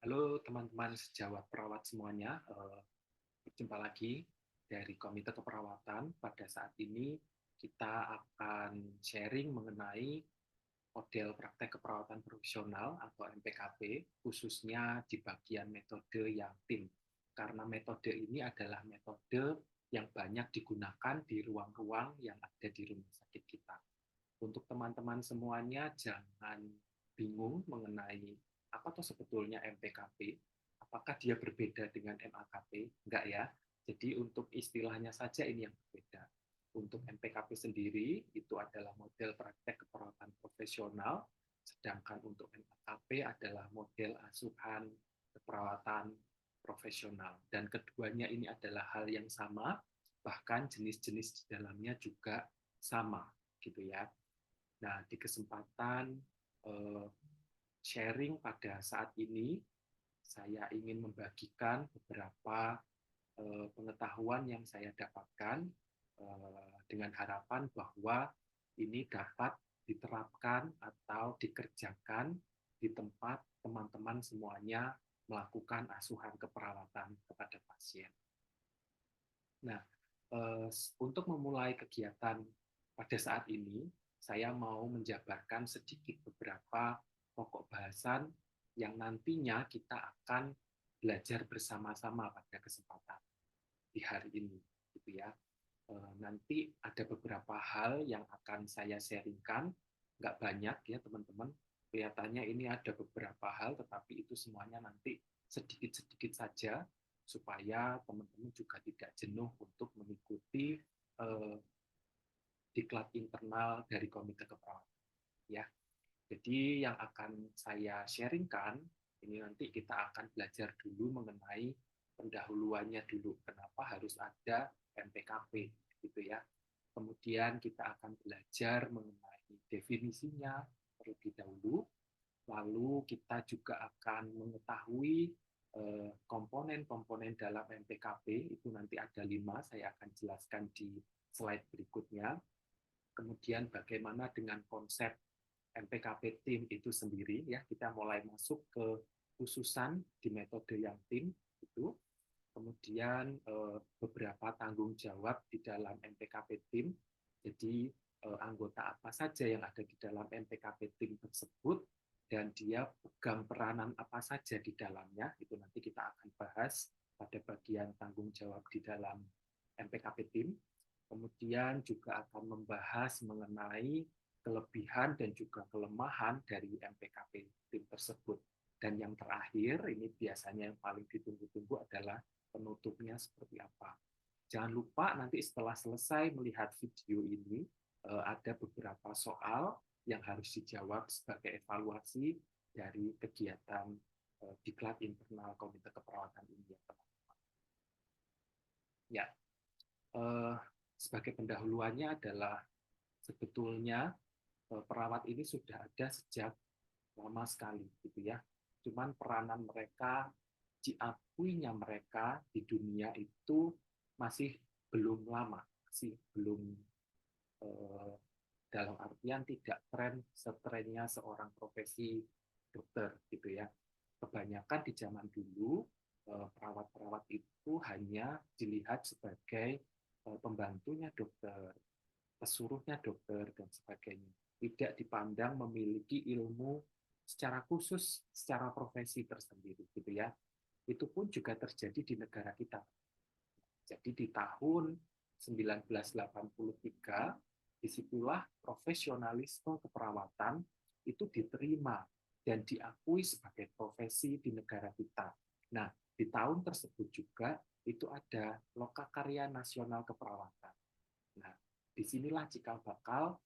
Halo teman-teman sejawat perawat semuanya, berjumpa lagi dari Komite Keperawatan. Pada saat ini kita akan sharing mengenai model praktek keperawatan profesional atau MPKP, khususnya di bagian metode yang tim. Karena metode ini adalah metode yang banyak digunakan di ruang-ruang yang ada di rumah sakit kita. Untuk teman-teman semuanya, jangan bingung mengenai apa tuh sebetulnya MPKP. Apakah dia berbeda dengan MAKP? Enggak ya. Jadi untuk istilahnya saja ini yang berbeda. Untuk MPKP sendiri itu adalah model praktek keperawatan profesional, sedangkan untuk MAKP adalah model asuhan keperawatan profesional. Dan keduanya ini adalah hal yang sama, bahkan jenis-jenis di dalamnya juga sama, gitu ya. Nah, di kesempatan sharing pada saat ini, saya ingin membagikan beberapa pengetahuan yang saya dapatkan dengan harapan bahwa ini dapat diterapkan atau dikerjakan di tempat teman-teman semuanya melakukan asuhan keperawatan kepada pasien. Nah, untuk memulai kegiatan pada saat ini, saya mau menjabarkan sedikit beberapa pokok bahasan yang nantinya kita akan belajar bersama-sama pada kesempatan di hari ini, gitu ya. Nanti ada beberapa hal yang akan saya sharingkan, nggak banyak ya teman-teman. Kelihatannya ini ada beberapa hal, tetapi itu semuanya nanti sedikit-sedikit saja supaya teman-teman juga tidak jenuh untuk mengikuti diklat internal dari Komite Keperawatan. Ya, jadi yang akan saya sharingkan ini nanti kita akan belajar dulu mengenai pendahuluannya dulu. Kenapa harus ada MPKP gitu ya. Kemudian kita akan belajar mengenai definisinya terlebih dahulu. Lalu kita juga akan mengetahui komponen-komponen dalam MPKP, itu nanti ada 5, saya akan jelaskan di slide berikutnya. Kemudian bagaimana dengan konsep MPKP tim itu sendiri, ya kita mulai masuk ke khususan di metode yang tim itu. Kemudian beberapa tanggung jawab di dalam MPKP tim. Jadi anggota apa saja yang ada di dalam MPKP tim tersebut dan dia pegang peranan apa saja di dalamnya, itu nanti kita akan bahas pada bagian tanggung jawab di dalam MPKP tim. Kemudian juga akan membahas mengenai kelebihan dan juga kelemahan dari MPKP tim tersebut. Dan yang terakhir, ini biasanya yang paling ditunggu-tunggu adalah penutupnya seperti apa. Jangan lupa nanti setelah selesai melihat video ini, ada beberapa soal yang harus dijawab sebagai evaluasi dari kegiatan diklat internal Komite Keperawatan ini. Ya, sebagai pendahuluannya adalah sebetulnya perawat ini sudah ada sejak lama sekali, gitu ya. Cuman peranan mereka, diakuinya mereka di dunia itu masih belum lama, masih belum dalam artian tidak tren setrennya seorang profesi dokter, gitu ya. Kebanyakan di zaman dulu perawat-perawat itu hanya dilihat sebagai pembantunya dokter, pesuruhnya dokter dan sebagainya. Tidak dipandang memiliki ilmu secara khusus, secara profesi tersendiri, gitu ya. Itu pun juga terjadi di negara kita. Jadi di tahun 1983, disitulah profesionalisme keperawatan itu diterima dan diakui sebagai profesi di negara kita. Nah, di tahun tersebut juga itu ada Lokakarya Nasional Keperawatan. Nah, disinilah cikal bakal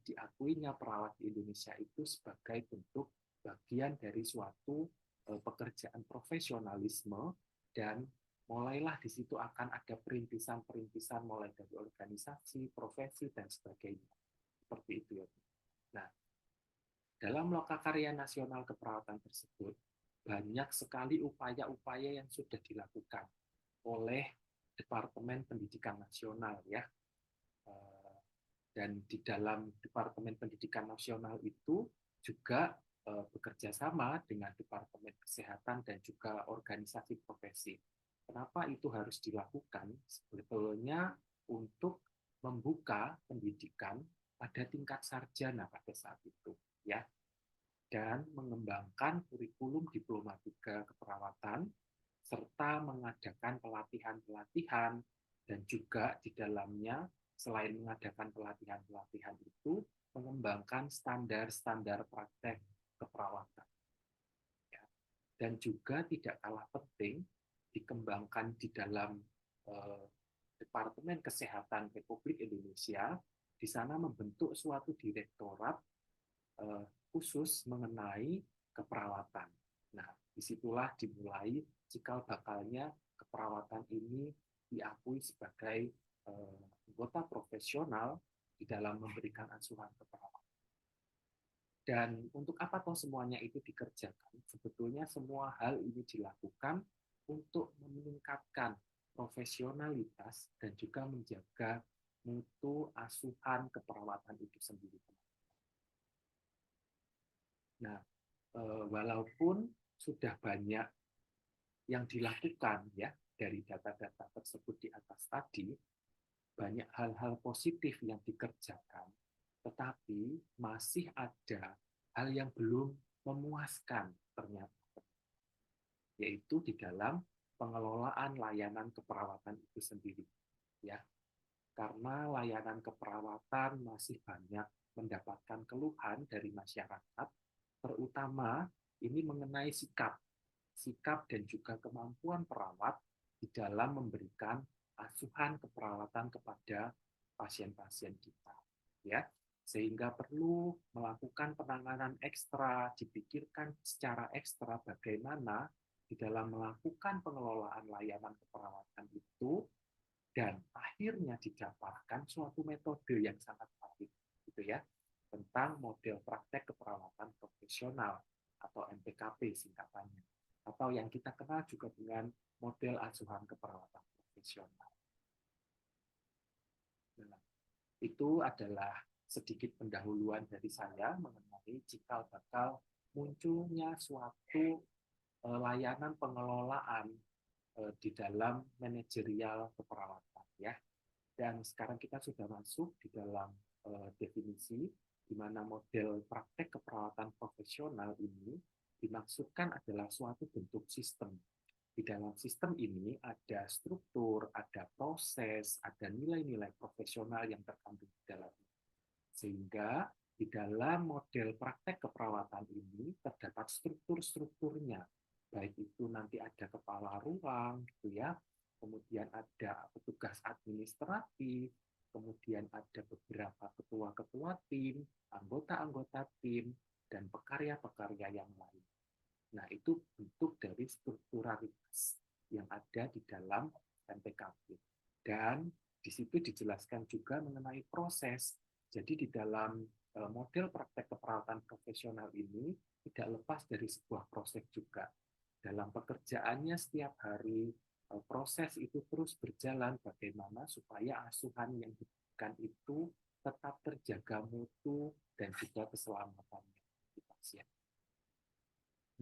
diakuinya perawat di Indonesia itu sebagai bentuk bagian dari suatu pekerjaan profesionalisme, dan mulailah di situ akan ada perintisan-perintisan mulai dari organisasi, profesi, dan sebagainya. Seperti itu ya. Nah, dalam Lokakarya Nasional Keperawatan tersebut, banyak sekali upaya-upaya yang sudah dilakukan oleh Departemen Pendidikan Nasional ya. Dan di dalam Departemen Pendidikan Nasional itu juga bekerja sama dengan Departemen Kesehatan dan juga organisasi profesi. Kenapa itu harus dilakukan? Sebetulnya untuk membuka pendidikan pada tingkat sarjana pada saat itu, ya, dan mengembangkan kurikulum diplomatika keperawatan serta mengadakan pelatihan-pelatihan dan juga di dalamnya selain mengadakan pelatihan-pelatihan itu mengembangkan standar-standar praktek keperawatan. Ya. Dan juga tidak kalah penting dikembangkan di dalam eh, Departemen Kesehatan Republik Indonesia, di sana membentuk suatu direktorat khusus mengenai keperawatan. Nah, disitulah dimulai cikal bakalnya keperawatan ini diakui sebagai anggota profesional di dalam memberikan asuhan keperawatan. Dan untuk apa toh semuanya itu dikerjakan? Sebetulnya semua hal ini dilakukan untuk meningkatkan profesionalitas dan juga menjaga mutu asuhan keperawatan itu sendiri. Nah, walaupun sudah banyak yang dilakukan ya dari data-data tersebut di atas tadi, banyak hal-hal positif yang dikerjakan, tetapi masih ada hal yang belum memuaskan ternyata, yaitu di dalam pengelolaan layanan keperawatan itu sendiri, ya. Karena layanan keperawatan masih banyak mendapatkan keluhan dari masyarakat, terutama ini mengenai sikap dan juga kemampuan perawat di dalam memberikan asuhan keperawatan kepada pasien-pasien kita, ya. Sehingga perlu melakukan penanganan ekstra, dipikirkan secara ekstra bagaimana di dalam melakukan pengelolaan layanan keperawatan itu, dan akhirnya didapatkan suatu metode yang sangat baik, gitu ya, tentang model praktek keperawatan profesional atau MPKP singkatannya, atau yang kita kenal juga dengan model asuhan keperawatan profesional. Nah, itu adalah sedikit pendahuluan dari saya mengenai cikal bakal munculnya suatu layanan pengelolaan di dalam manajerial keperawatan, ya. Dan sekarang kita sudah masuk di dalam definisi di mana model praktek keperawatan profesional ini dimaksudkan adalah suatu bentuk sistem. Di dalam sistem ini ada struktur, ada proses, ada nilai-nilai profesional yang terkandung di dalamnya. Sehingga di dalam model praktek keperawatan ini terdapat struktur-strukturnya. Baik itu nanti ada kepala ruang, gitu ya, kemudian ada petugas administratif, kemudian ada beberapa ketua-ketua tim, anggota-anggota tim, dan pekarya-pekarya yang lain. Nah, itu bentuk dari strukturalitas yang ada di dalam MPKP. Dan di situ dijelaskan juga mengenai proses. Jadi di dalam model praktek keperawatan profesional ini tidak lepas dari sebuah proses juga. Dalam pekerjaannya setiap hari, proses itu terus berjalan bagaimana supaya asuhan yang diberikan itu tetap terjaga mutu dan juga keselamatannya di pasien.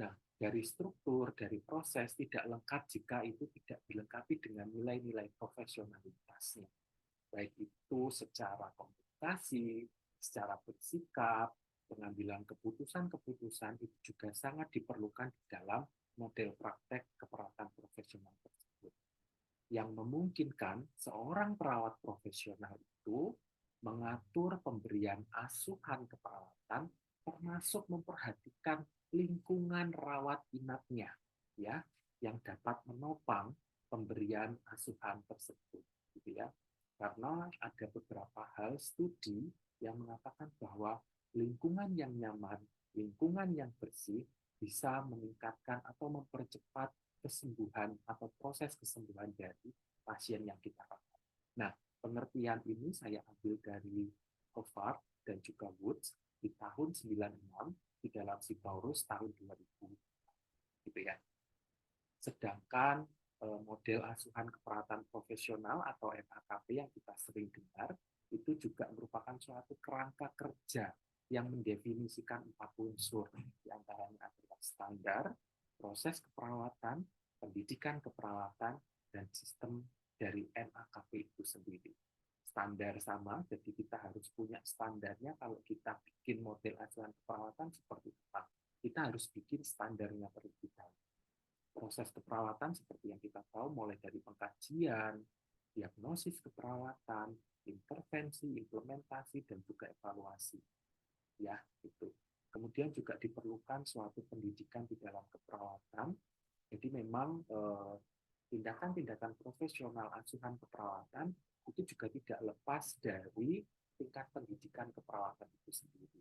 Nah, dari struktur, dari proses tidak lengkap jika itu tidak dilengkapi dengan nilai-nilai profesionalitasnya. Baik itu secara komunikasi, secara bersikap, pengambilan keputusan-keputusan itu juga sangat diperlukan di dalam model praktek keperawatan profesional tersebut. Yang memungkinkan seorang perawat profesional itu mengatur pemberian asuhan keperawatan termasuk memperhatikan lingkungan rawat inapnya, ya, yang dapat menopang pemberian asuhan tersebut, gitu ya. Karena ada beberapa hal studi yang mengatakan bahwa lingkungan yang nyaman, lingkungan yang bersih bisa meningkatkan atau mempercepat kesembuhan atau proses kesembuhan dari pasien yang kita rawat. Nah, pengertian ini saya ambil dari Howard dan juga Woods di tahun 96 di dalam Sipaurus tahun 2000, gitu ya. Sedangkan model asuhan keperawatan profesional atau MAKP yang kita sering dengar itu juga merupakan suatu kerangka kerja yang mendefinisikan 4 unsur. Yang standar, proses keperawatan, pendidikan keperawatan, dan sistem dari MAKP itu sendiri. Standar sama, jadi kita harus punya standarnya. Kalau kita bikin model asuhan keperawatan seperti apa, kita harus bikin standarnya terlebih dahulu. Proses keperawatan seperti yang kita tahu, mulai dari pengkajian, diagnosis keperawatan, intervensi, implementasi, dan juga evaluasi. Ya, itu. Kemudian juga diperlukan suatu pendidikan di dalam keperawatan. Jadi memang tindakan-tindakan profesional asuhan keperawatan itu juga tidak lepas dari tingkat pendidikan keperawatan itu sendiri.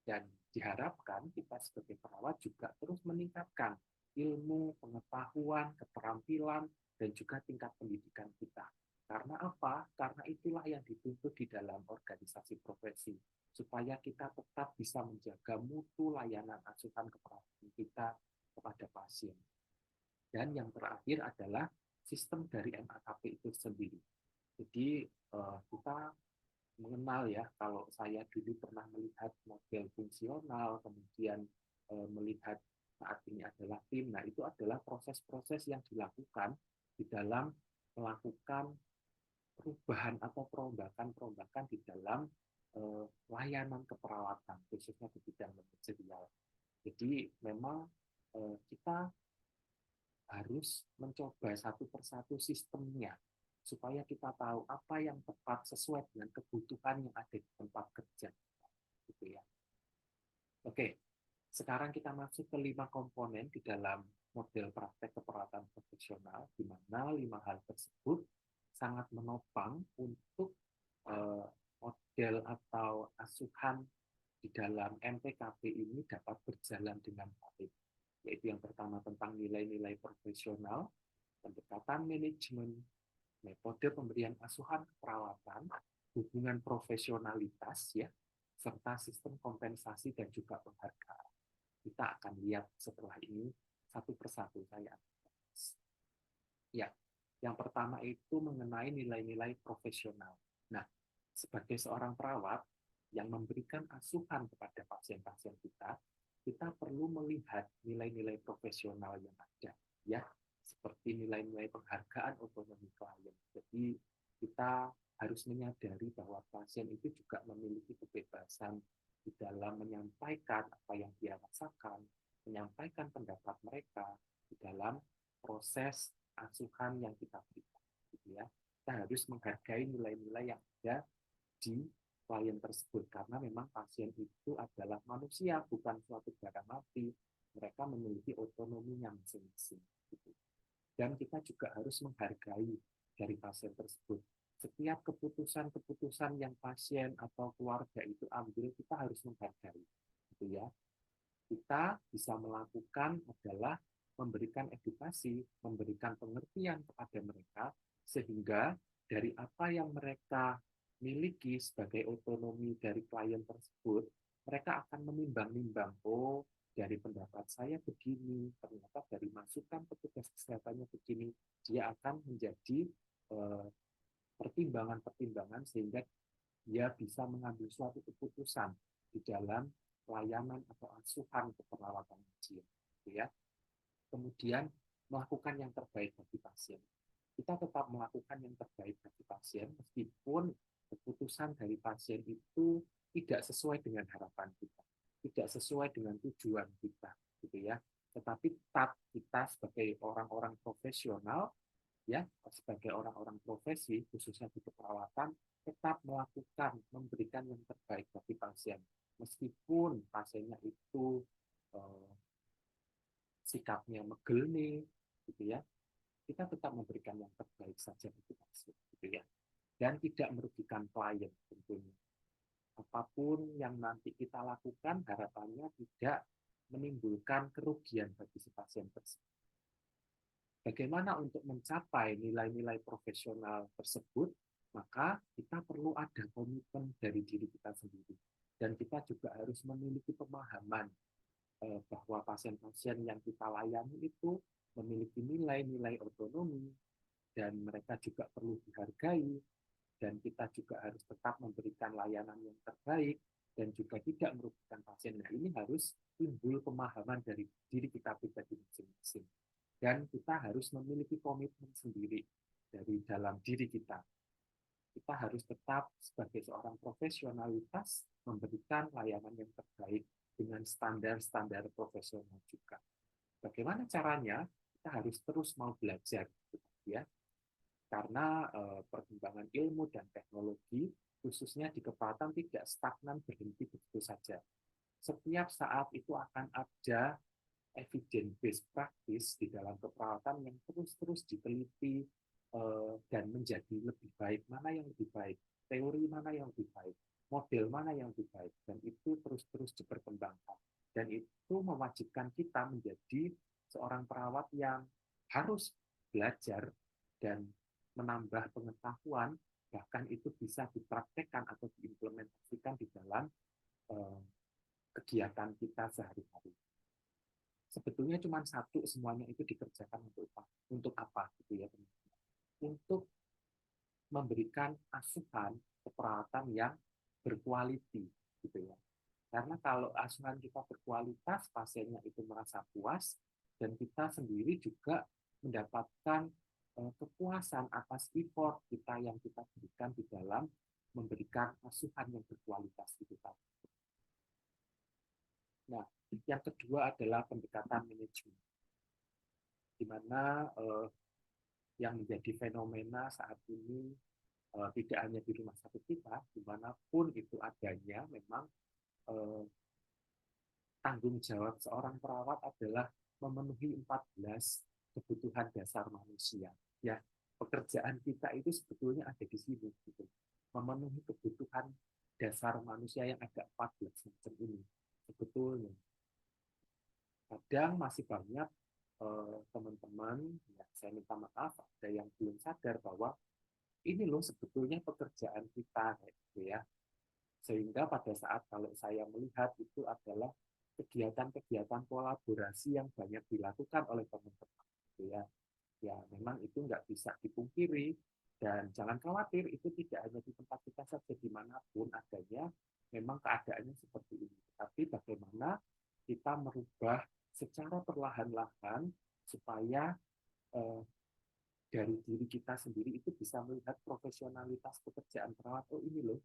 Dan diharapkan kita sebagai perawat juga terus meningkatkan ilmu, pengetahuan, keterampilan, dan juga tingkat pendidikan kita. Karena apa? Karena itulah yang dituntut di dalam organisasi profesi, supaya kita tetap bisa menjaga mutu layanan asuhan keperawatan kita kepada pasien. Dan yang terakhir adalah sistem dari MAKP itu sendiri. Jadi kita mengenal ya, kalau saya dulu pernah melihat model fungsional, kemudian melihat saat ini adalah tim. Nah, itu adalah proses-proses yang dilakukan di dalam melakukan perubahan atau perombakan-perombakan di dalam layanan keperawatan, khususnya di bidang manajerial. Jadi memang kita harus mencoba satu persatu sistemnya, supaya kita tahu apa yang tepat sesuai dengan kebutuhan yang ada di tempat kerja. Gitu ya. Oke, sekarang kita masuk ke 5 komponen di dalam model praktek keperawatan profesional, di mana 5 hal tersebut sangat menopang untuk model atau asuhan di dalam MPKP ini dapat berjalan dengan baik. Yaitu yang pertama tentang nilai-nilai profesional, pendekatan manajemen, metode pemberian asuhan keperawatan, hubungan profesionalitas, ya, serta sistem kompensasi dan juga penghargaan. Kita akan lihat setelah ini satu persatu saya akan bahas. Ya, yang pertama itu mengenai nilai-nilai profesional. Nah, sebagai seorang perawat yang memberikan asuhan kepada pasien-pasien kita, kita perlu melihat nilai-nilai profesional yang ada, ya, seperti nilai-nilai penghargaan otonomi klien. Jadi kita harus menyadari bahwa pasien itu juga memiliki kebebasan di dalam menyampaikan apa yang dia rasakan, menyampaikan pendapat mereka di dalam proses asuhan yang kita berikan. Gitu ya. Kita harus menghargai nilai-nilai yang ada di klien tersebut, karena memang pasien itu adalah manusia, bukan suatu barang mati. Mereka memiliki otonominya masing-masing. Gitu. Dan kita juga harus menghargai dari pasien tersebut. Setiap keputusan-keputusan yang pasien atau keluarga itu ambil, kita harus menghargai. Gitu ya. Kita bisa melakukan adalah memberikan edukasi, memberikan pengertian kepada mereka, sehingga dari apa yang mereka miliki sebagai otonomi dari klien tersebut, mereka akan menimbang-nimbang, oh, dari pendapat saya begini, ternyata dari masukan petugas kesehatannya begini, dia akan menjadi pertimbangan-pertimbangan sehingga dia bisa mengambil suatu keputusan di dalam pelayanan atau asuhan keperawatan pasien. Ya. Kemudian melakukan yang terbaik bagi pasien. Kita tetap melakukan yang terbaik bagi pasien meskipun keputusan dari pasien itu tidak sesuai dengan harapan kita, tidak sesuai dengan tujuan kita, gitu ya. Tetapi tetap kita sebagai orang-orang profesional, ya, sebagai orang-orang profesi khususnya di keperawatan, tetap melakukan, memberikan yang terbaik bagi pasien, meskipun pasiennya itu sikapnya megelne, gitu ya. Kita tetap memberikan yang terbaik saja bagi pasien, gitu ya. Dan tidak merugikan klien tentunya. Apapun yang nanti kita lakukan, harapannya tidak menimbulkan kerugian bagi si pasien tersebut. Bagaimana untuk mencapai nilai-nilai profesional tersebut? Maka kita perlu ada komitmen dari diri kita sendiri. Dan kita juga harus memiliki pemahaman bahwa pasien-pasien yang kita layani itu memiliki nilai-nilai otonomi, dan mereka juga perlu dihargai, dan kita juga harus tetap memberikan layanan yang terbaik, dan juga tidak merugikan pasien. Nah, ini harus timbul pemahaman dari diri kita pribadi masing-masing. Dan kita harus memiliki komitmen sendiri dari dalam diri kita. Kita harus tetap sebagai seorang profesionalitas memberikan layanan yang terbaik dengan standar-standar profesional juga. Bagaimana caranya? Kita harus terus mau belajar, ya, karena perkembangan ilmu dan teknologi khususnya di keperawatan tidak stagnan berhenti begitu saja. Setiap saat itu akan ada evidence based practice di dalam keperawatan yang terus-terus diteliti dan menjadi lebih baik. Mana yang lebih baik? Teori mana yang lebih baik? Model mana yang lebih baik? Dan itu terus-terus diperkembangkan. Dan itu mewajibkan kita menjadi seorang perawat yang harus belajar dan menambah pengetahuan, bahkan itu bisa dipraktekkan atau diimplementasikan di dalam kegiatan kita sehari-hari. Sebetulnya cuma satu, semuanya itu dikerjakan untuk apa gitu ya, untuk memberikan asuhan keperawatan yang berkualitas gitu ya. Karena kalau asuhan kita berkualitas, pasiennya itu merasa puas dan kita sendiri juga mendapatkan kepuasan atas effort kita yang kita berikan di dalam memberikan asuhan yang berkualitas itu tadi. Nah, yang kedua adalah pendekatan manajemen, di mana yang menjadi fenomena saat ini tidak hanya di rumah sakit kita, dimanapun itu adanya, memang tanggung jawab seorang perawat adalah memenuhi 14 kebutuhan dasar manusia. Ya, pekerjaan kita itu sebetulnya ada di sini, gitu. Memenuhi kebutuhan dasar manusia yang ada 14 macam ini. Sebetulnya, kadang masih banyak teman-teman, ya, saya minta maaf, ada yang belum sadar bahwa ini loh sebetulnya pekerjaan kita, gitu ya. Sehingga pada saat kalau saya melihat itu adalah kegiatan-kegiatan kolaborasi yang banyak dilakukan oleh teman-teman, gitu ya. Ya, memang itu nggak bisa dipungkiri, dan jangan khawatir, itu tidak hanya di tempat kita saja, dimanapun adanya, memang keadaannya seperti ini. Tapi bagaimana kita merubah secara perlahan-lahan supaya dari diri kita sendiri itu bisa melihat profesionalitas pekerjaan perawat. Oh, ini loh,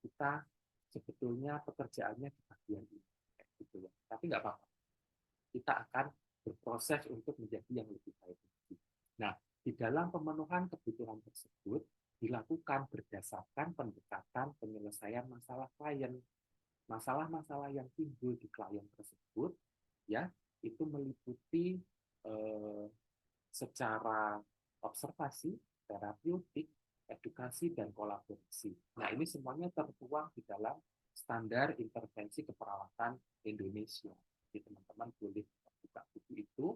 kita sebetulnya pekerjaannya di bagian ini, gitu ya. Tapi nggak apa-apa, kita akan berproses untuk menjadi yang lebih baik. Nah, di dalam pemenuhan kebutuhan tersebut dilakukan berdasarkan pendekatan penyelesaian masalah klien. Masalah-masalah yang timbul di klien tersebut, ya, itu meliputi secara observasi, terapeutik, edukasi, dan kolaborasi. Nah, ini semuanya tertuang di dalam standar intervensi keperawatan Indonesia. Jadi teman-teman boleh buka buku itu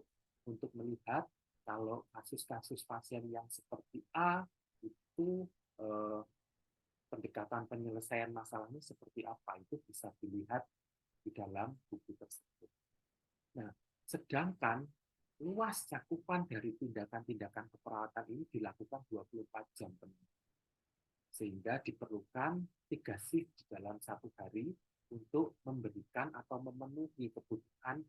untuk melihat kalau kasus-kasus pasien yang seperti A itu pendekatan penyelesaian masalahnya seperti apa, itu bisa dilihat di dalam buku tersebut. Nah, sedangkan luas cakupan dari tindakan-tindakan keperawatan ini dilakukan 24 jam penuh. Sehingga diperlukan 3 shift di dalam satu hari untuk memberikan atau memenuhi kebutuhan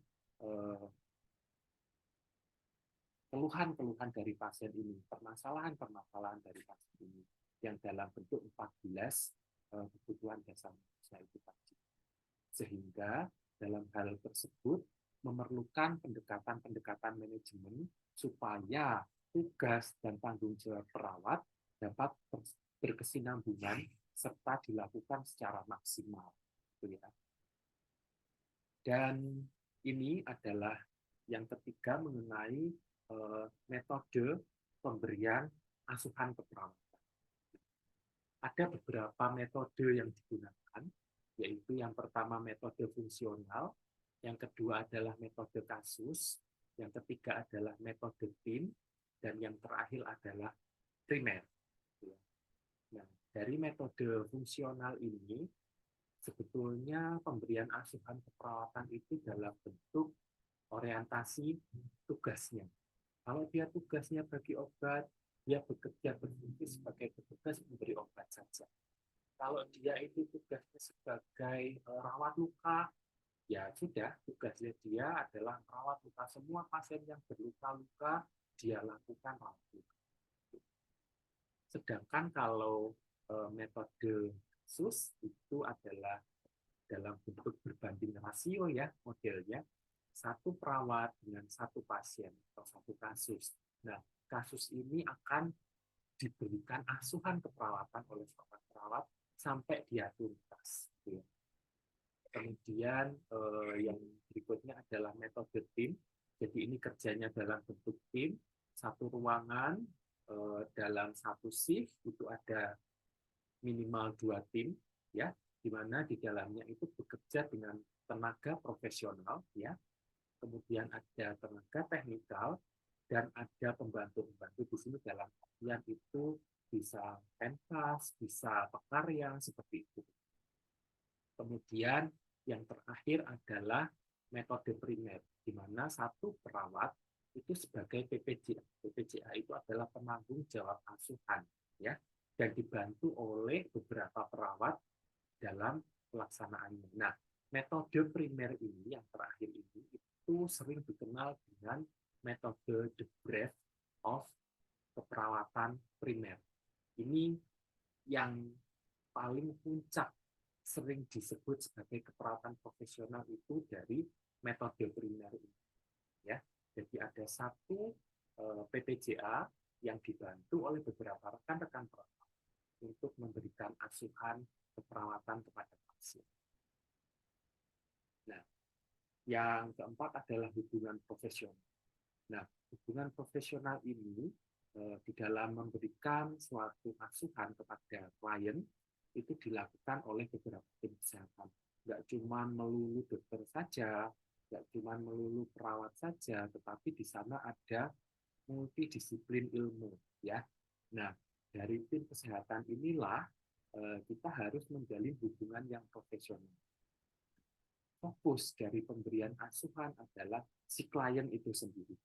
keluhan-keluhan dari pasien ini, permasalahan-permasalahan dari pasien ini, yang dalam bentuk 14 kebutuhan dasar manusia itu tadi. Sehingga dalam hal tersebut memerlukan pendekatan-pendekatan manajemen supaya tugas dan tanggung jawab perawat dapat berkesinambungan serta dilakukan secara maksimal. Dan ini adalah yang ketiga mengenai metode pemberian asuhan keperawatan. Ada beberapa metode yang digunakan, yaitu yang pertama metode fungsional, yang kedua adalah metode kasus, yang ketiga adalah metode tim, dan yang terakhir adalah primer. Nah, dari metode fungsional ini, sebetulnya pemberian asuhan keperawatan itu dalam bentuk orientasi tugasnya. Kalau dia tugasnya bagi obat, dia bekerja berfungsi sebagai petugas memberi obat saja. Kalau dia itu tugasnya sebagai rawat luka, ya sudah, tugasnya dia adalah merawat luka. Semua pasien yang berluka-luka, dia lakukan rawat luka. Sedangkan kalau metode kasus itu adalah dalam bentuk berbanding rasio ya modelnya, satu perawat dengan satu pasien atau satu kasus. Nah, kasus ini akan diberikan asuhan keperawatan oleh seorang perawat sampai dia tuntas. Kemudian yang berikutnya adalah metode tim. Jadi ini kerjanya dalam bentuk tim, satu ruangan dalam satu shift itu ada minimal 2 tim, ya, di mana di dalamnya itu bekerja dengan tenaga profesional, ya. Kemudian ada tenaga teknikal dan ada pembantu-pembantu di sini dalam artian itu bisa pentas, bisa pekarya seperti itu. Kemudian yang terakhir adalah metode primer, di mana satu perawat itu sebagai PPJA. PPJA itu adalah penanggung jawab asuhan, ya, dan dibantu oleh beberapa perawat dalam pelaksanaannya. Nah, metode primer ini yang terakhir ini itu sering dikenal dengan metode the breadth of keperawatan primer. Ini yang paling puncak sering disebut sebagai keperawatan profesional itu dari metode primer ini. Ya, jadi ada satu PPJA yang dibantu oleh beberapa rekan-rekan perawat untuk memberikan asuhan keperawatan kepada pasien. Nah, yang keempat adalah hubungan profesional. Nah, hubungan profesional ini di dalam memberikan suatu asuhan kepada klien itu dilakukan oleh beberapa tim kesehatan. Nggak cuma melulu dokter saja, nggak cuma melulu perawat saja, tetapi di sana ada multidisiplin ilmu, ya. Nah, dari tim kesehatan inilah kita harus menjalin hubungan yang profesional. Fokus dari pemberian asuhan adalah si klien itu sendiri.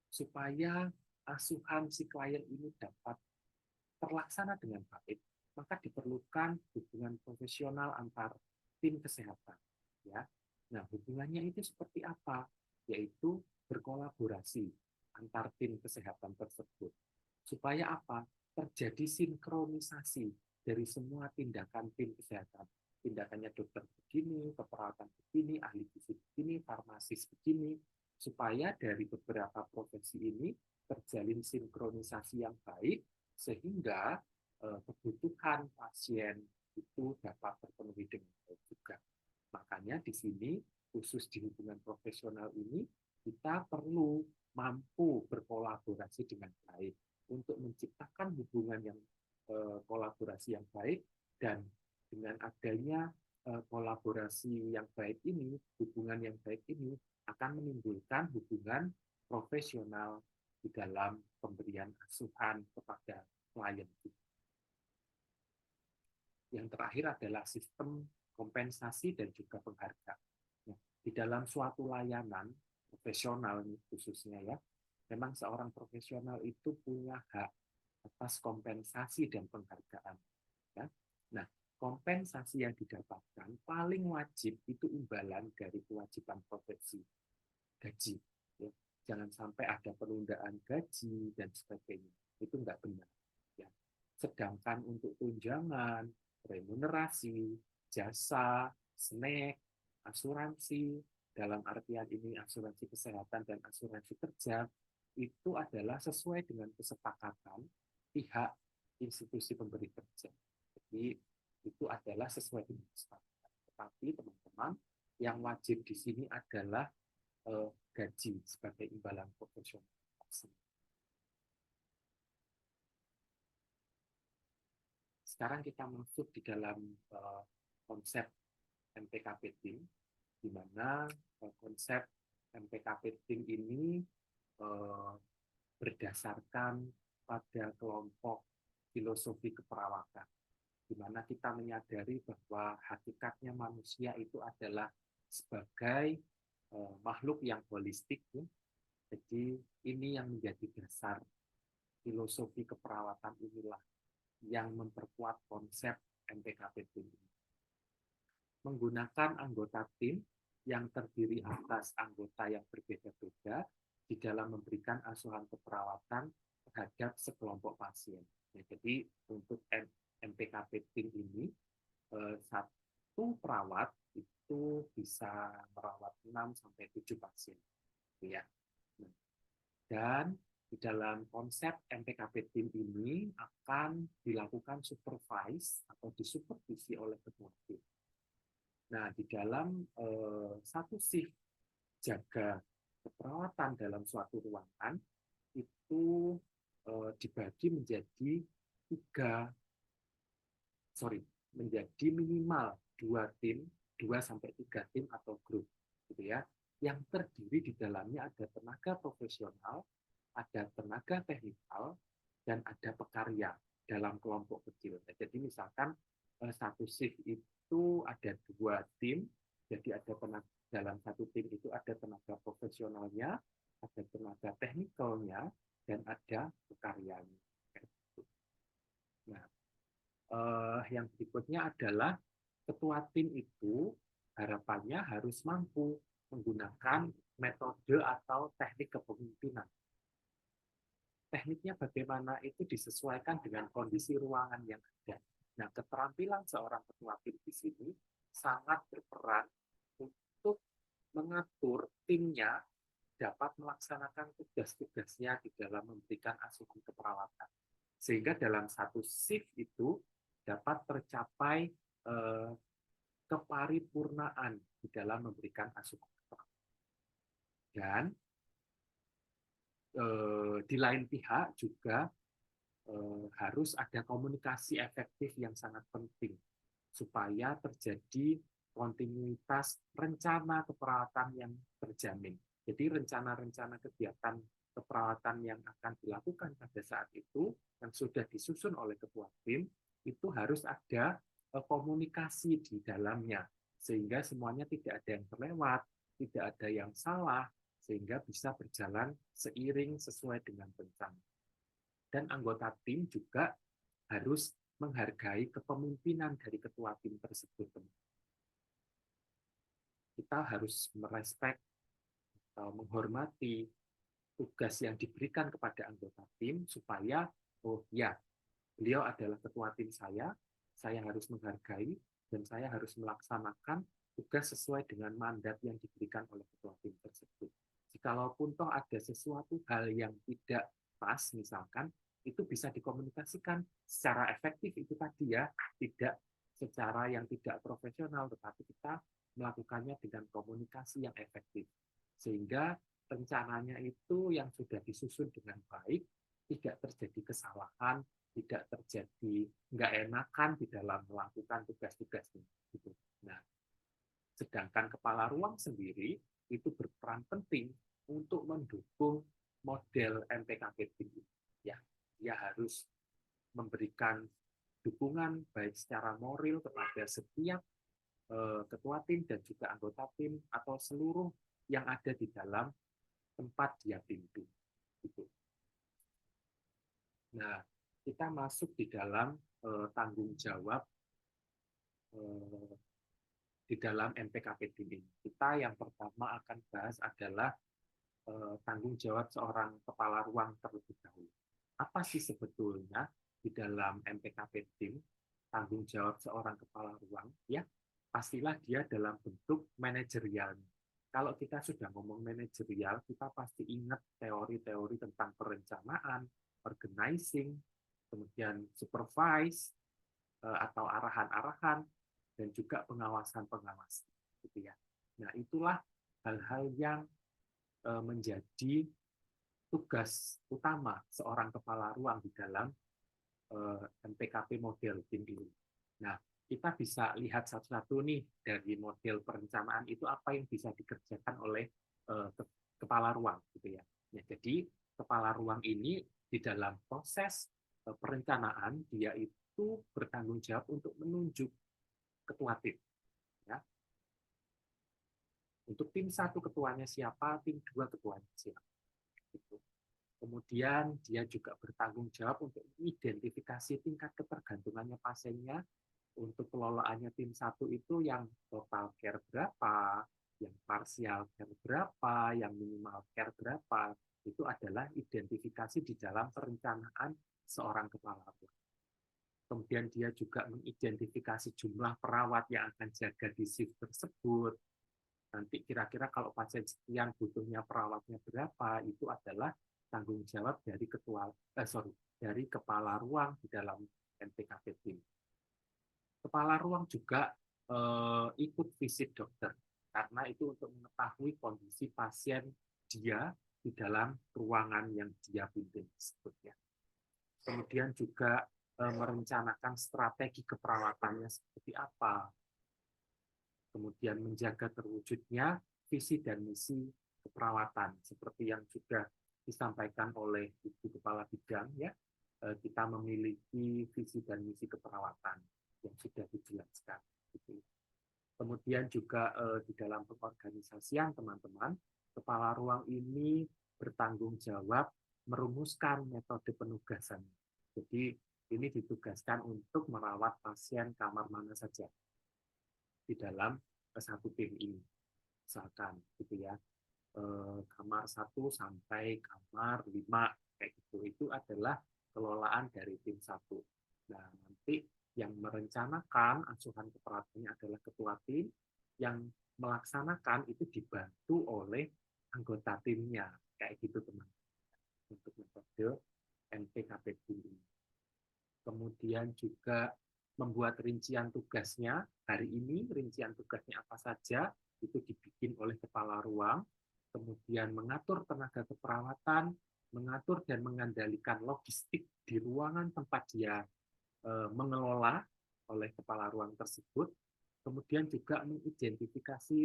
Supaya asuhan si klien ini dapat terlaksana dengan baik, maka diperlukan hubungan profesional antar tim kesehatan. Ya, nah hubungannya itu seperti apa? Yaitu berkolaborasi antar tim kesehatan tersebut. Supaya apa? Terjadi sinkronisasi dari semua tindakan tim kesehatan. Tindakannya dokter begini, keperawatan begini, ahli gizi begini, farmasis begini, supaya dari beberapa profesi ini terjalin sinkronisasi yang baik sehingga kebutuhan pasien itu dapat terpenuhi dengan baik juga. Makanya di sini khusus di hubungan profesional ini kita perlu mampu berkolaborasi dengan baik untuk menciptakan hubungan yang kolaborasi yang baik, dan dengan adanya kolaborasi yang baik ini, hubungan yang baik ini akan menimbulkan hubungan profesional di dalam pemberian asuhan kepada klien. Yang terakhir adalah sistem kompensasi dan juga penghargaan. Nah, di dalam suatu layanan profesional khususnya ya, memang seorang profesional itu punya hak atas kompensasi dan penghargaan. Ya. Nah, kompensasi yang didapatkan paling wajib itu imbalan dari kewajiban profesi, gaji. Ya. Jangan sampai ada penundaan gaji dan sebagainya. Itu nggak benar. Ya. Sedangkan untuk tunjangan, remunerasi, jasa, snack, asuransi, dalam artian ini asuransi kesehatan dan asuransi kerja, itu adalah sesuai dengan kesepakatan pihak institusi pemberi kerja. Jadi itu adalah sesuai dengan kesepakatan. Tetapi teman-teman, yang wajib di sini adalah gaji sebagai imbalan profesional. Sekarang kita masuk di dalam konsep MPKP Team, di mana konsep MPKP Team ini berdasarkan pada kelompok filosofi keperawatan, di mana kita menyadari bahwa hakikatnya manusia itu adalah sebagai makhluk yang holistik. Ya. Jadi ini yang menjadi dasar filosofi keperawatan inilah yang memperkuat konsep MPKP tim ini. Menggunakan anggota tim yang terdiri atas anggota yang berbeda-beda di dalam memberikan asuhan keperawatan terhadap sekelompok pasien. Ya, jadi untuk MPKP tim ini satu perawat itu bisa merawat 6 sampai 7 pasien. Ya. Dan di dalam konsep MPKP tim ini akan dilakukan supervise atau disupervisi oleh ketua tim. Nah, di dalam satu shift jaga keperawatan dalam suatu ruangan itu dibagi menjadi minimal 2 sampai 3 tim atau grup, gitu ya, yang terdiri di dalamnya ada tenaga profesional, ada tenaga teknikal, dan ada pekarya dalam kelompok kecil. Jadi misalkan satu shift itu ada 2 tim, jadi ada tenaga dalam satu tim itu ada tenaga profesionalnya, ada tenaga teknikalnya, dan ada pekaryanya. Nah, yang berikutnya adalah ketua tim itu harapannya harus mampu menggunakan metode atau teknik kepemimpinan. Tekniknya bagaimana itu disesuaikan dengan kondisi ruangan yang ada. Nah, keterampilan seorang ketua tim di sini sangat berperan untuk mengatur timnya dapat melaksanakan tugas-tugasnya di dalam memberikan asuhan keperawatan. Sehingga dalam satu shift itu dapat tercapai keparipurnaan di dalam memberikan asuhan keperawatan. Dan di lain pihak juga harus ada komunikasi efektif yang sangat penting supaya terjadi kontinuitas rencana keperawatan yang terjamin. Jadi rencana-rencana kegiatan keperawatan yang akan dilakukan pada saat itu yang sudah disusun oleh ketua tim itu harus ada komunikasi di dalamnya sehingga semuanya tidak ada yang terlewat, tidak ada yang salah, sehingga bisa berjalan seiring sesuai dengan rencana. Dan anggota tim juga harus menghargai kepemimpinan dari ketua tim tersebut. Kita harus merespek atau menghormati tugas yang diberikan kepada anggota tim supaya, oh ya, beliau adalah ketua tim saya harus menghargai, dan saya harus melaksanakan tugas sesuai dengan mandat yang diberikan oleh ketua tim tersebut. Jikalaupun toh ada sesuatu hal yang tidak pas, misalkan, itu bisa dikomunikasikan secara efektif itu tadi ya, tidak secara yang tidak profesional, tetapi kita melakukannya dengan komunikasi yang efektif. Sehingga rencananya itu yang sudah disusun dengan baik, tidak terjadi kesalahan, tidak terjadi nggak enakan di dalam melakukan tugas-tugasnya. Gitu. Nah, sedangkan kepala ruang sendiri itu berperan penting untuk mendukung model MPKP tim. Ya, dia harus memberikan dukungan baik secara moral kepada setiap ketua tim dan juga anggota tim atau seluruh yang ada di dalam tempat dia pimpin. Gitu. Nah, kita masuk di dalam tanggung jawab di dalam MPKP tim ini. Kita yang pertama akan bahas adalah tanggung jawab seorang kepala ruang terlebih dahulu. Apa sih sebetulnya di dalam MPKP tim tanggung jawab seorang kepala ruang? Ya, pastilah dia dalam bentuk manajerial. Kalau kita sudah ngomong manajerial, kita pasti ingat teori-teori tentang perencanaan, organizing, kemudian supervise atau arahan-arahan, dan juga pengawasan-pengawasan. Gitu ya. Nah, itulah hal-hal yang menjadi tugas utama seorang kepala ruang di dalam MPKP model tim ini. Nah, kita bisa lihat satu-satu nih dari model perencanaan itu apa yang bisa dikerjakan oleh kepala ruang, gitu ya. Ya, jadi kepala ruang ini di dalam proses perencanaan dia itu bertanggung jawab untuk menunjuk ketua tim. Ya. Untuk tim 1 ketuanya siapa, tim 2 ketuanya siapa. Gitu. Kemudian dia juga bertanggung jawab untuk mengidentifikasi tingkat ketergantungannya pasiennya. Untuk kelolaannya tim satu itu yang total care berapa, yang parsial care berapa, yang minimal care berapa, itu adalah identifikasi di dalam perencanaan seorang kepala ruang. Kemudian dia juga mengidentifikasi jumlah perawat yang akan jaga di shift tersebut. Nanti kira-kira kalau pasien sekian butuhnya perawatnya berapa, itu adalah tanggung jawab dari dari kepala ruang di dalam NPKP tim. Kepala ruang juga ikut visit dokter karena itu untuk mengetahui kondisi pasien dia di dalam ruangan yang dia pimpin sebetulnya. Kemudian juga merencanakan strategi keperawatannya seperti apa, kemudian menjaga terwujudnya visi dan misi keperawatan seperti yang sudah disampaikan oleh Ibu Kepala Bidang ya. Kita memiliki visi dan misi keperawatan yang sudah dijelaskan. Kemudian juga di dalam pengorganisasian teman-teman, kepala ruang ini bertanggung jawab merumuskan metode penugasan. Jadi ini ditugaskan untuk merawat pasien kamar mana saja di dalam satu tim ini. Misalkan gitu ya, kamar 1 sampai kamar 5 kayak gitu. Itu adalah kelolaan dari tim 1. Nah, nanti yang merencanakan asuhan keperawatannya adalah ketua tim, yang melaksanakan itu dibantu oleh anggota timnya. Kayak gitu, teman. Untuk metode NPKP ini. Kemudian juga membuat rincian tugasnya. Hari ini rincian tugasnya apa saja, itu dibikin oleh kepala ruang. Kemudian mengatur tenaga keperawatan, mengatur dan mengendalikan logistik di ruangan tempat dia mengelola oleh kepala ruang tersebut. Kemudian juga mengidentifikasi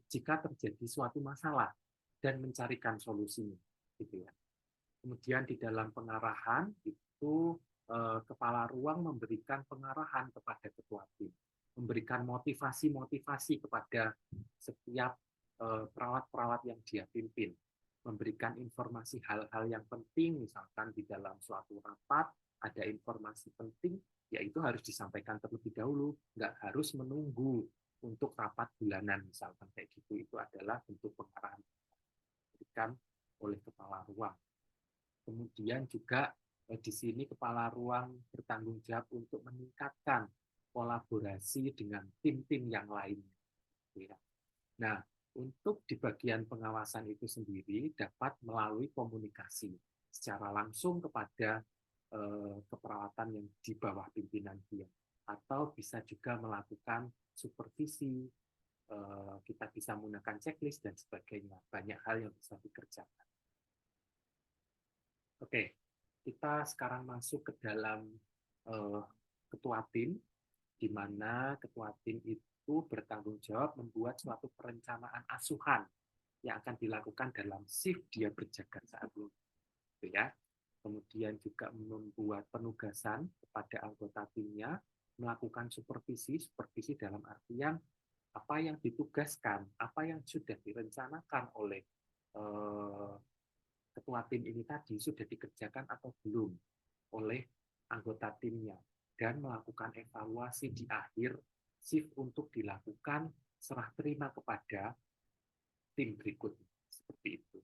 jika terjadi suatu masalah dan mencarikan solusinya, gitu ya. Kemudian di dalam pengarahan itu kepala ruang memberikan pengarahan kepada ketua tim, memberikan motivasi-motivasi kepada setiap perawat-perawat yang dia pimpin, memberikan informasi hal-hal yang penting, misalkan di dalam suatu rapat ada informasi penting, yaitu harus disampaikan terlebih dahulu, nggak harus menunggu untuk rapat bulanan, misalkan kayak gitu. Itu adalah bentuk pengarahan diberikan oleh kepala ruang. Kemudian juga di sini kepala ruang bertanggung jawab untuk meningkatkan kolaborasi dengan tim-tim yang lainnya. Nah, untuk di bagian pengawasan itu sendiri dapat melalui komunikasi secara langsung kepada keperawatan yang di bawah pimpinan dia, atau bisa juga melakukan supervisi, kita bisa menggunakan checklist dan sebagainya. Banyak hal yang bisa dikerjakan. Oke, kita sekarang masuk ke dalam ketua tim, di mana ketua tim itu bertanggung jawab membuat suatu perencanaan asuhan yang akan dilakukan dalam shift dia berjaga saat ini. Ya. Kemudian juga membuat penugasan kepada anggota timnya, melakukan supervisi dalam artian apa yang ditugaskan, apa yang sudah direncanakan oleh ketua tim ini tadi sudah dikerjakan atau belum oleh anggota timnya, dan melakukan evaluasi di akhir shift untuk dilakukan serah terima kepada tim berikutnya. Seperti itu.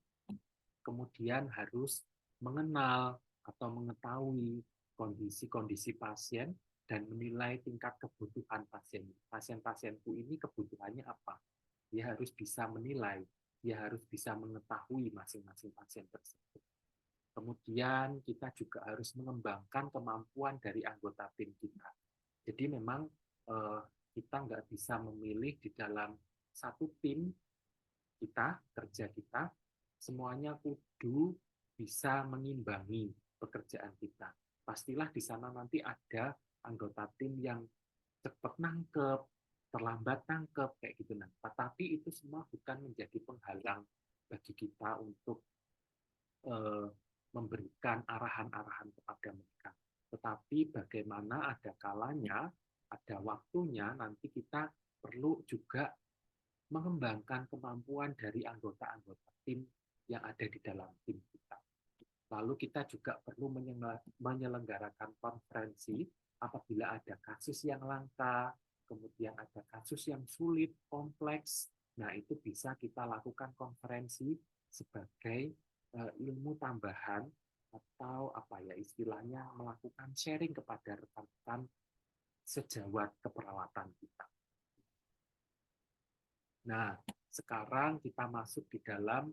Kemudian harus mengenal atau mengetahui kondisi-kondisi pasien dan menilai tingkat kebutuhan pasien. Pasien-pasienku ini kebutuhannya apa? Dia harus bisa menilai, dia harus bisa mengetahui masing-masing pasien tersebut. Kemudian kita juga harus mengembangkan kemampuan dari anggota tim kita. Jadi memang kita nggak bisa memilih di dalam satu tim kita, kerja kita, semuanya kudu bisa mengimbangi pekerjaan kita. Pastilah di sana nanti ada anggota tim yang cepat nangkep, terlambat nangkep, kayak gitu. Nah, tetapi itu semua bukan menjadi penghalang bagi kita untuk memberikan arahan-arahan kepada mereka. Tetapi bagaimana ada kalanya, ada waktunya, nanti kita perlu juga mengembangkan kemampuan dari anggota-anggota tim yang ada di dalam tim kita. Lalu kita juga perlu menyelenggarakan konferensi apabila ada kasus yang langka, kemudian ada kasus yang sulit, kompleks. Nah, itu bisa kita lakukan konferensi sebagai ilmu tambahan atau apa ya istilahnya melakukan sharing kepada rekan-rekan sejawat keperawatan kita. Nah, sekarang kita masuk di dalam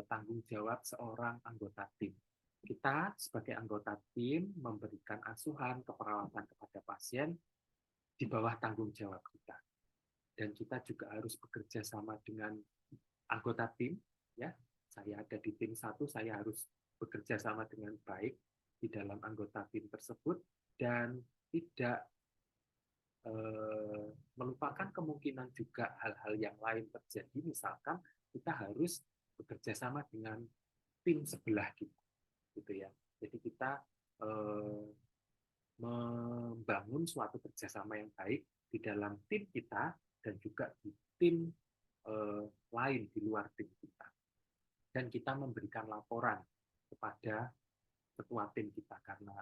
tanggung jawab seorang anggota tim. Kita sebagai anggota tim memberikan asuhan keperawatan kepada pasien di bawah tanggung jawab kita. Dan kita juga harus bekerja sama dengan anggota tim. Ya, saya ada di tim 1, saya harus bekerja sama dengan baik di dalam anggota tim tersebut dan tidak melupakan kemungkinan juga hal-hal yang lain terjadi, misalkan kita harus bekerja sama dengan tim sebelah kita, gitu ya. Jadi kita membangun suatu kerjasama yang baik di dalam tim kita dan juga di tim lain di luar tim kita. Dan kita memberikan laporan kepada ketua tim kita karena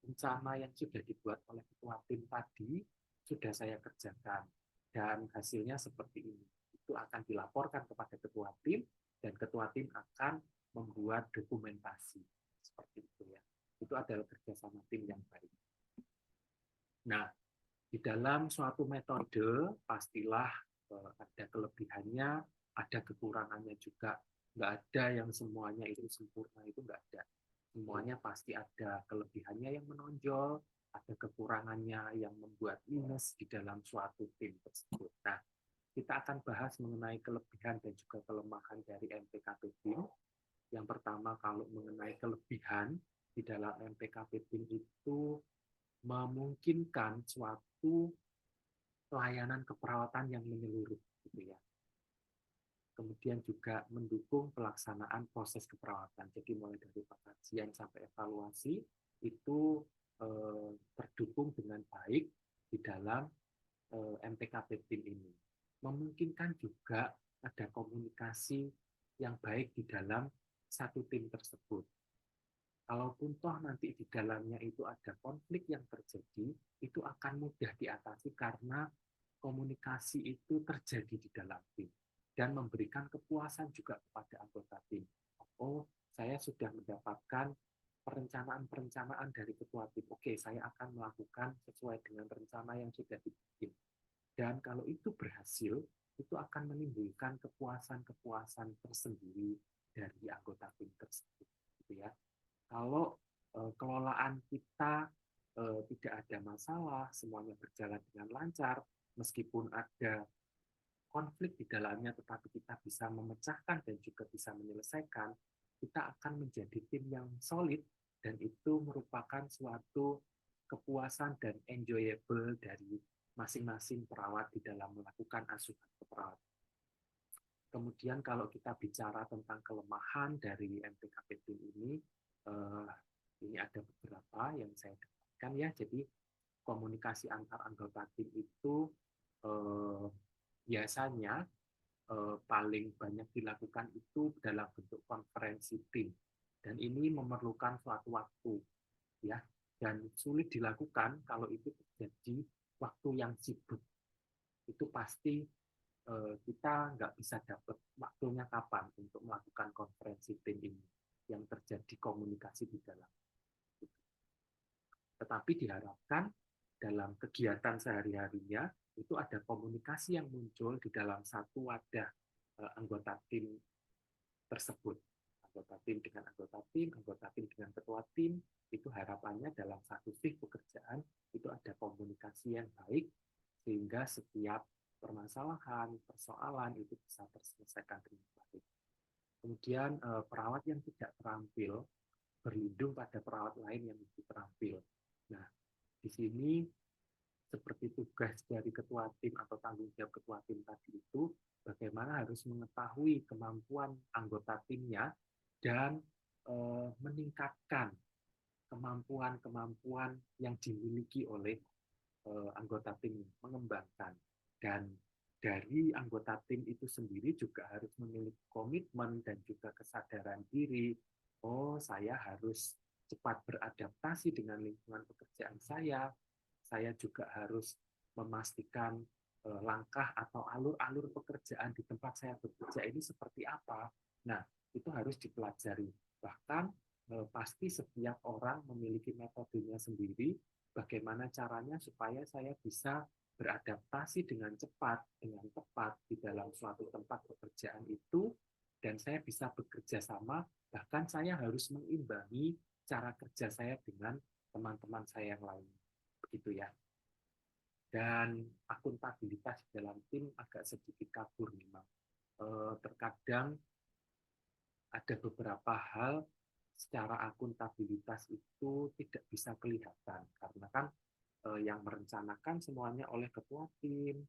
rencana yang sudah dibuat oleh ketua tim tadi sudah saya kerjakan dan hasilnya seperti ini. Itu akan dilaporkan kepada ketua tim dan ketua tim akan membuat dokumentasi seperti itu ya. Itu adalah kerjasama tim yang baik. Nah, di dalam suatu metode pastilah ada kelebihannya, ada kekurangannya juga. Nggak ada yang semuanya itu sempurna, itu nggak ada. Semuanya pasti ada kelebihannya yang menonjol, ada kekurangannya yang membuat minus di dalam suatu tim tersebut. Nah, kita akan bahas mengenai kelebihan dan juga kelemahan dari MPKP tim. Yang pertama, kalau mengenai kelebihan di dalam MPKP tim itu memungkinkan suatu pelayanan keperawatan yang menyeluruh, gitu ya. Kemudian juga mendukung pelaksanaan proses keperawatan. Jadi mulai dari pengkajian sampai evaluasi itu terdukung dengan baik di dalam MPKP tim ini. Memungkinkan juga ada komunikasi yang baik di dalam satu tim tersebut. Kalaupun toh nanti di dalamnya itu ada konflik yang terjadi, itu akan mudah diatasi karena komunikasi itu terjadi di dalam tim dan memberikan kepuasan juga kepada anggota tim. Oh, saya sudah mendapatkan perencanaan-perencanaan dari ketua tim. Oke, saya akan melakukan sesuai dengan rencana yang sudah dibikin. Dan kalau itu berhasil, itu akan menimbulkan kepuasan-kepuasan tersendiri dari anggota tim tersebut. Gitu ya. Kalau kelolaan kita tidak ada masalah, semuanya berjalan dengan lancar, meskipun ada konflik di dalamnya, tetapi kita bisa memecahkan dan juga bisa menyelesaikan, kita akan menjadi tim yang solid, dan itu merupakan suatu kepuasan dan enjoyable dari masing-masing perawat di dalam melakukan asuhan keperawatan. Kemudian kalau kita bicara tentang kelemahan dari MPKP tim ini ada beberapa yang saya dapatkan ya. Jadi komunikasi antar anggota tim itu biasanya paling banyak dilakukan itu dalam bentuk konferensi tim, dan ini memerlukan suatu waktu ya, dan sulit dilakukan kalau itu terjadi waktu yang sibuk. Itu pasti kita nggak bisa dapat waktunya kapan untuk melakukan konferensi tim ini yang terjadi komunikasi di dalam. Tetapi diharapkan dalam kegiatan sehari-harinya itu ada komunikasi yang muncul di dalam satu wadah anggota tim tersebut. Anggota tim dengan anggota tim dengan ketua tim, itu harapannya dalam satu shift pekerjaan itu ada komunikasi yang baik sehingga setiap permasalahan, persoalan itu bisa terselesaikan dengan baik. Kemudian perawat yang tidak terampil berlindung pada perawat lain yang lebih terampil. Nah, di sini seperti tugas dari ketua tim atau tanggung jawab ketua tim tadi itu, bagaimana harus mengetahui kemampuan anggota timnya dan meningkatkan kemampuan-kemampuan yang dimiliki oleh anggota tim, mengembangkan. Dan dari anggota tim itu sendiri juga harus memiliki komitmen dan juga kesadaran diri. Oh, saya harus cepat beradaptasi dengan lingkungan pekerjaan saya. Saya juga harus memastikan langkah atau alur-alur pekerjaan di tempat saya bekerja ini seperti apa. Nah, itu harus dipelajari. Bahkan pasti setiap orang memiliki metodenya sendiri, bagaimana caranya supaya saya bisa beradaptasi dengan cepat, dengan tepat di dalam suatu tempat pekerjaan itu, dan saya bisa bekerja sama, bahkan saya harus mengimbangi cara kerja saya dengan teman-teman saya yang lain. Begitu ya. Dan akuntabilitas di dalam tim agak sedikit kabur memang. Terkadang ada beberapa hal secara akuntabilitas itu tidak bisa kelihatan, karena kan yang merencanakan semuanya oleh ketua tim,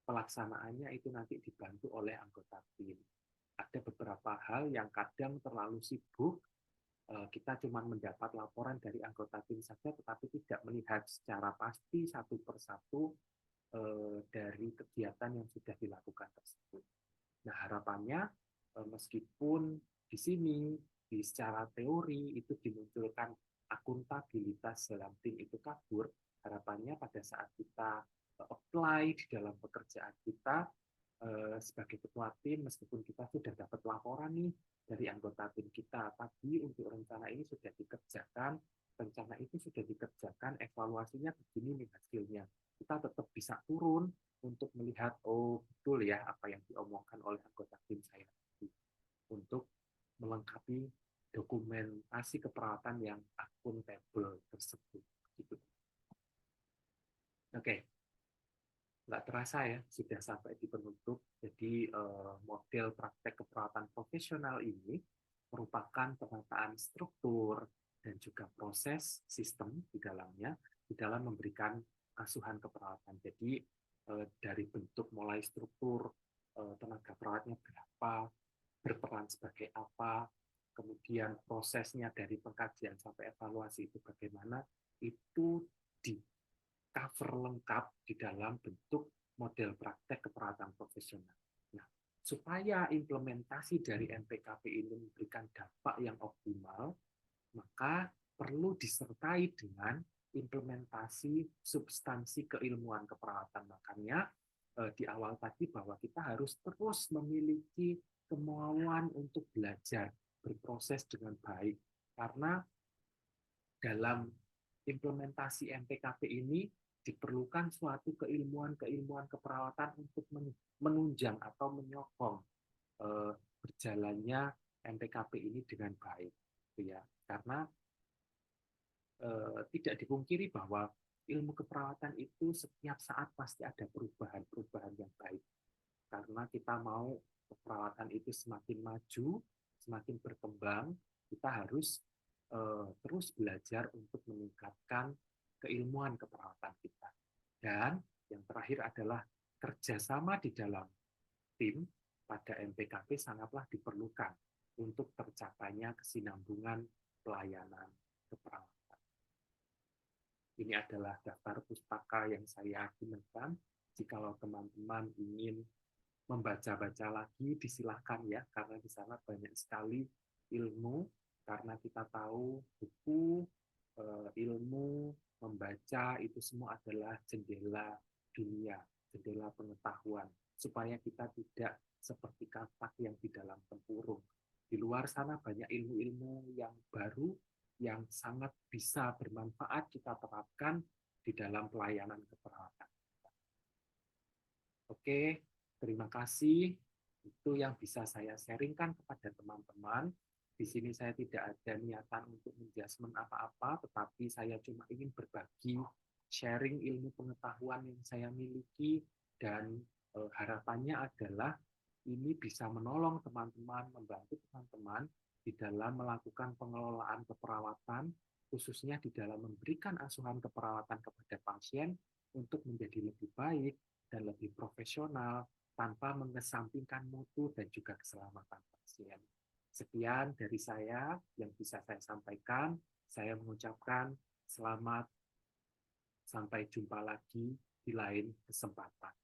pelaksanaannya itu nanti dibantu oleh anggota tim. Ada beberapa hal yang kadang terlalu sibuk, kita cuma mendapat laporan dari anggota tim saja, tetapi tidak melihat secara pasti satu persatu dari kegiatan yang sudah dilakukan tersebut. Nah, harapannya meskipun di sini di secara teori itu dimunculkan akuntabilitas dalam tim itu kabur, harapannya pada saat kita apply di dalam pekerjaan kita sebagai ketua tim, meskipun kita sudah dapat laporan nih dari anggota tim kita, tapi untuk rencana ini sudah dikerjakan, rencana itu sudah dikerjakan, evaluasinya begini nih hasilnya. Kita tetap bisa turun untuk melihat, oh betul ya apa yang diomongkan oleh anggota tim saya untuk melengkapi dokumentasi keperawatan yang akuntabel tersebut. Gitu. Oke, nggak terasa ya sudah sampai di penutup. Jadi model praktek keperawatan profesional ini merupakan penataan struktur dan juga proses sistem di dalamnya di dalam memberikan asuhan keperawatan. Jadi dari bentuk mulai struktur tenaga perawatnya berapa, berperan sebagai apa, kemudian prosesnya dari pengkajian sampai evaluasi itu bagaimana, itu di cover lengkap di dalam bentuk model praktek keperawatan profesional. Nah, supaya implementasi dari MPKP ini memberikan dampak yang optimal, maka perlu disertai dengan implementasi substansi keilmuan keperawatan. Makanya di awal tadi bahwa kita harus terus memiliki kemauan untuk belajar, berproses dengan baik. Karena dalam implementasi MPKP ini diperlukan suatu keilmuan-keilmuan keperawatan untuk menunjang atau menyokong berjalannya MPKP ini dengan baik, ya. Karena tidak dipungkiri bahwa ilmu keperawatan itu setiap saat pasti ada perubahan-perubahan yang baik. Karena kita mau keperawatan itu semakin maju, semakin berkembang, kita harus terus belajar untuk meningkatkan keilmuan keperawatan kita. Dan yang terakhir adalah kerjasama di dalam tim pada MPKP sangatlah diperlukan untuk tercapainya kesinambungan pelayanan keperawatan. Ini adalah daftar pustaka yang saya gunakan. Jikalau teman-teman ingin membaca-baca lagi, disilahkan ya, karena di sana banyak sekali ilmu, karena kita tahu buku, ilmu, membaca, itu semua adalah jendela dunia, jendela pengetahuan, supaya kita tidak seperti katak yang di dalam tempurung. Di luar sana banyak ilmu-ilmu yang baru, yang sangat bisa bermanfaat kita terapkan di dalam pelayanan keperawatan. Oke, terima kasih. Itu yang bisa saya sharingkan kepada teman-teman. Di sini saya tidak ada niatan untuk menjudgment apa-apa, tetapi saya cuma ingin berbagi, sharing ilmu pengetahuan yang saya miliki, dan harapannya adalah ini bisa menolong teman-teman, membantu teman-teman di dalam melakukan pengelolaan keperawatan, khususnya di dalam memberikan asuhan keperawatan kepada pasien untuk menjadi lebih baik dan lebih profesional tanpa mengesampingkan mutu dan juga keselamatan pasien. Sekian dari saya yang bisa saya sampaikan. Saya mengucapkan selamat, sampai jumpa lagi di lain kesempatan.